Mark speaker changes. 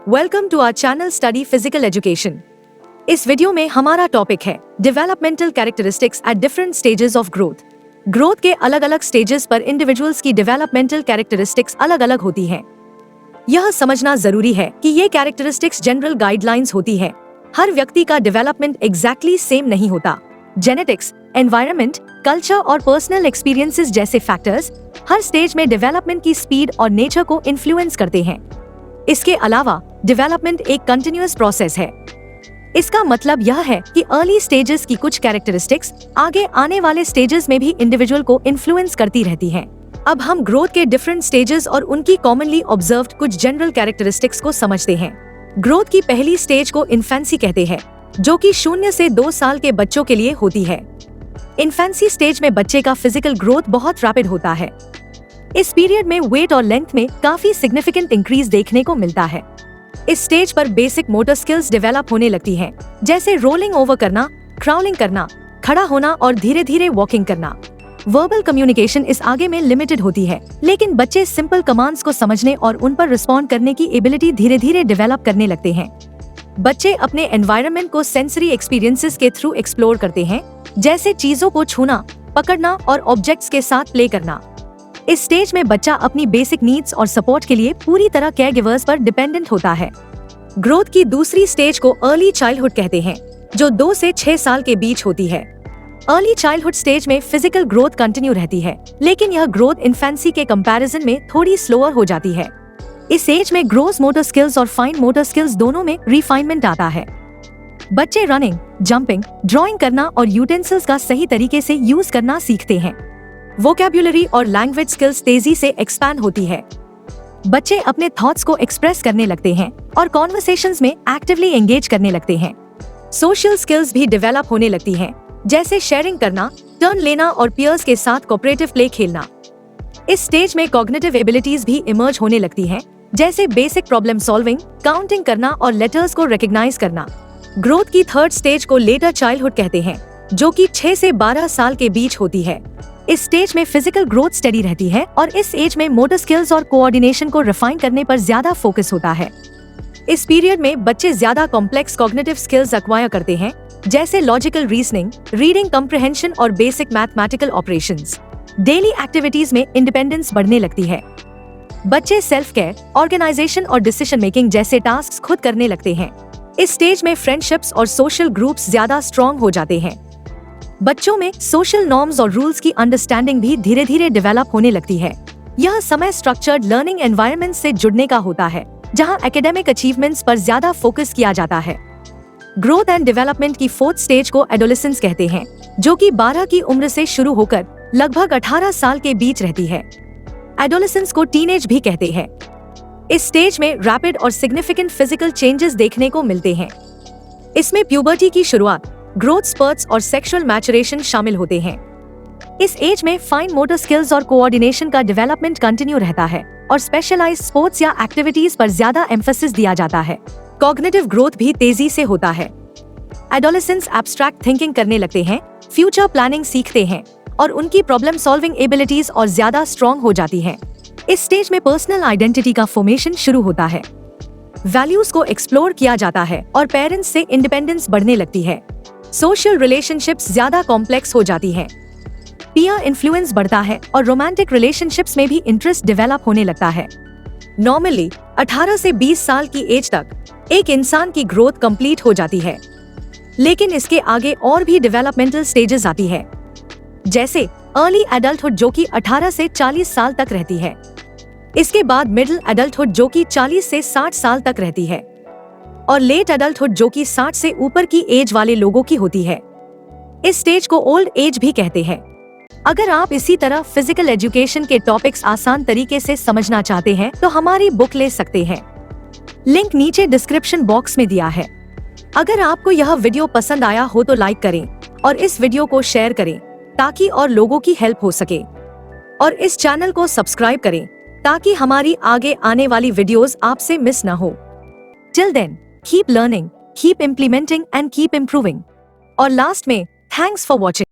Speaker 1: Welcome to our channel study physical education. इस video में हमारा टॉपिक है developmental characteristics at different stages of growth. Growth के अलग अलग स्टेजेस पर इंडिविजुअल्स की डेवलपमेंटल कैरेक्टरिस्टिक्स अलग अलग होती हैं। यह समझना जरूरी है कि ये कैरेक्टरिस्टिक्स जनरल गाइडलाइंस होती है। हर व्यक्ति का डेवलपमेंट एग्जैक्टली सेम नहीं होता। जेनेटिक्स, एनवायरनमेंट, कल्चर और पर्सनल एक्सपीरियंसेस जैसे फैक्टर्स हर स्टेज में डेवलपमेंट की स्पीड और नेचर को इन्फ्लुएंस करते हैं। इसके अलावा डेवलपमेंट एक कंटिन्यूअस प्रोसेस है। इसका मतलब यह है कि अर्ली स्टेजेस की कुछ कैरेक्टरिस्टिक्स आगे आने वाले स्टेजेस में भी इंडिविजुअल को इन्फ्लुएंस करती रहती हैं। अब हम ग्रोथ के डिफरेंट स्टेजेस और उनकी कॉमनली ऑब्जर्व्ड कुछ जनरल कैरेक्टरिस्टिक्स को समझते हैं। ग्रोथ की पहली स्टेज को इन्फेंसी कहते हैं, जो कि 0 से 2 साल के बच्चों के लिए होती है। इन्फेंसी स्टेज में बच्चे का फिजिकल ग्रोथ बहुत रैपिड होता है। इस पीरियड में वेट और लेंथ में काफी सिग्निफिकेंट इंक्रीज देखने को मिलता है। इस स्टेज पर बेसिक मोटर स्किल्स डेवलप होने लगती हैं, जैसे रोलिंग ओवर करना, क्राउलिंग करना, खड़ा होना और धीरे धीरे वॉकिंग करना। वर्बल कम्युनिकेशन इस आगे में लिमिटेड होती है, लेकिन बच्चे सिंपल कमांड्स को समझने और उन पर रिस्पॉन्ड करने की एबिलिटी धीरे धीरे डेवलप करने लगते हैं। बच्चे अपने एनवायरनमेंट को सेंसरी एक्सपीरियंसेस के थ्रू एक्सप्लोर करते हैं, जैसे चीजों को छूना, पकड़ना और ऑब्जेक्ट्स के साथ प्ले करना। इस स्टेज में बच्चा अपनी बेसिक नीड्स और सपोर्ट के लिए पूरी तरह केयरगिवर्स पर डिपेंडेंट होता है। ग्रोथ की दूसरी स्टेज को अर्ली चाइल्डहुड कहते हैं, जो 2 से 6 साल के बीच होती है। अर्ली चाइल्डहुड स्टेज में फिजिकल ग्रोथ कंटिन्यू रहती है, लेकिन यह ग्रोथ इन्फेंसी के कंपैरिजन में थोड़ी स्लोअर हो जाती है। इस एज में ग्रोस मोटर स्किल्स और फाइन मोटर स्किल्स दोनों में रिफाइनमेंट आता है। बच्चे रनिंग, जंपिंग, ड्राइंग करना और यूटेंसिल्स का सही तरीके से यूज करना सीखते हैं। वोकैब्युलरी और लैंग्वेज स्किल्स तेजी से एक्सपैंड होती है। बच्चे अपने थॉट्स को एक्सप्रेस करने लगते हैं और कॉन्वर्सेशंस में एक्टिवली एंगेज करने लगते हैं। सोशल स्किल्स भी डेवलप होने लगती हैं, जैसे शेयरिंग करना, टर्न लेना और पीयर्स के साथ कोऑपरेटिव प्ले खेलना। इस स्टेज में कॉग्निटिव एबिलिटीज भी इमर्ज होने लगती हैं, जैसे बेसिक प्रॉब्लम सॉल्विंग, काउंटिंग करना और लेटर्स को रिकॉग्नाइज करना। ग्रोथ की थर्ड स्टेज को लेटर चाइल्डहुड कहते हैं, जो कि 6 से 12 साल के बीच होती है। इस स्टेज में फिजिकल ग्रोथ स्टेडी रहती है और इस एज में मोटर स्किल्स और कोऑर्डिनेशन को रिफाइन करने पर ज्यादा फोकस होता है। इस पीरियड में बच्चे ज्यादा कॉम्प्लेक्स कॉग्निटिव स्किल्स एक्वायर करते हैं, जैसे लॉजिकल रीजनिंग, रीडिंग कॉम्प्रिहेंशन और basic mathematical operations. Daily activities में इंडिपेंडेंस बढ़ने लगती है। बच्चे सेल्फ केयर, ऑर्गेनाइजेशन और डिसीजन मेकिंग जैसे टास्क खुद करने लगते हैं। इस स्टेज में फ्रेंडशिप्स और सोशल ग्रुप्स ज्यादा स्ट्रॉन्ग हो जाते हैं। बच्चों में सोशल नॉर्म्स और रूल्स की अंडरस्टैंडिंग भी धीरे धीरे डेवलप होने लगती है। यह समय स्ट्रक्चर्ड लर्निंग एनवायरनमेंट से जुड़ने का होता है, जहां एकेडमिक अचीवमेंट्स पर ज्यादा फोकस किया जाता है। ग्रोथ एंड डेवलपमेंट की फोर्थ स्टेज को एडोलेसेंस कहते हैं, जो कि 12 की उम्र से शुरू होकर लगभग 18 साल के बीच रहती है। एडोलेसेंस को टीनेज भी कहते हैं। इस स्टेज में रैपिड और सिग्निफिकेंट फिजिकल चेंजेस देखने को मिलते हैं। इसमें प्यूबर्टी की शुरुआत, ग्रोथ स्पर्ट्स और सेक्सुअल मैचुरेशन शामिल होते हैं। इस एज में फाइन मोटर स्किल्स और कोऑर्डिनेशन का डेवलपमेंट कंटिन्यू रहता है और स्पेशलाइज्ड स्पोर्ट्स या एक्टिविटीज पर ज्यादा एम्फेसिस दिया जाता है। कॉग्निटिव ग्रोथ भी तेजी से होता है। एडोलेसेंट्स एब्स्ट्रैक्ट थिंकिंग करने लगते हैं, फ्यूचर प्लानिंग सीखते हैं और उनकी प्रॉब्लम सॉल्विंग एबिलिटीज और ज्यादा स्ट्रॉन्ग हो जाती है। इस स्टेज में पर्सनल आइडेंटिटी का फॉर्मेशन शुरू होता है। वैल्यूज को एक्सप्लोर किया जाता है और पेरेंट्स से इंडिपेंडेंस बढ़ने लगती है। सोशल रिलेशनशिप्स ज्यादा कॉम्प्लेक्स हो जाती हैं। पीयर इन्फ्लुएंस बढ़ता है और रोमांटिक रिलेशनशिप्स में भी इंटरेस्ट डेवलप होने लगता है। नॉर्मली 18 से 20 साल की एज तक एक इंसान की ग्रोथ कंप्लीट हो जाती है, लेकिन इसके आगे और भी डेवलपमेंटल स्टेजेस आती है, जैसे अर्ली एडल्टहुड, जो कि 18 से 40 साल तक रहती है। इसके बाद मिडिल एडल्टहुड, जो कि 40 से 60 साल तक रहती है, और लेट एडल्टहुड, जो कि 60 से ऊपर की एज वाले लोगों की होती है। इस स्टेज को ओल्ड एज भी कहते हैं। अगर आप इसी तरह फिजिकल एजुकेशन के टॉपिक्स आसान तरीके से समझना चाहते हैं, तो हमारी बुक ले सकते हैं। लिंक नीचे डिस्क्रिप्शन बॉक्स में दिया है। अगर आपको यह वीडियो पसंद आया हो तो लाइक करें और इस वीडियो को शेयर करें, ताकि और लोगों की हेल्प हो सके। और इस चैनल को सब्सक्राइब करें, ताकि हमारी आगे आने वाली वीडियोस आपसे मिस न हो। Till then, keep learning, keep implementing and keep improving. और लास्ट में, thanks for watching.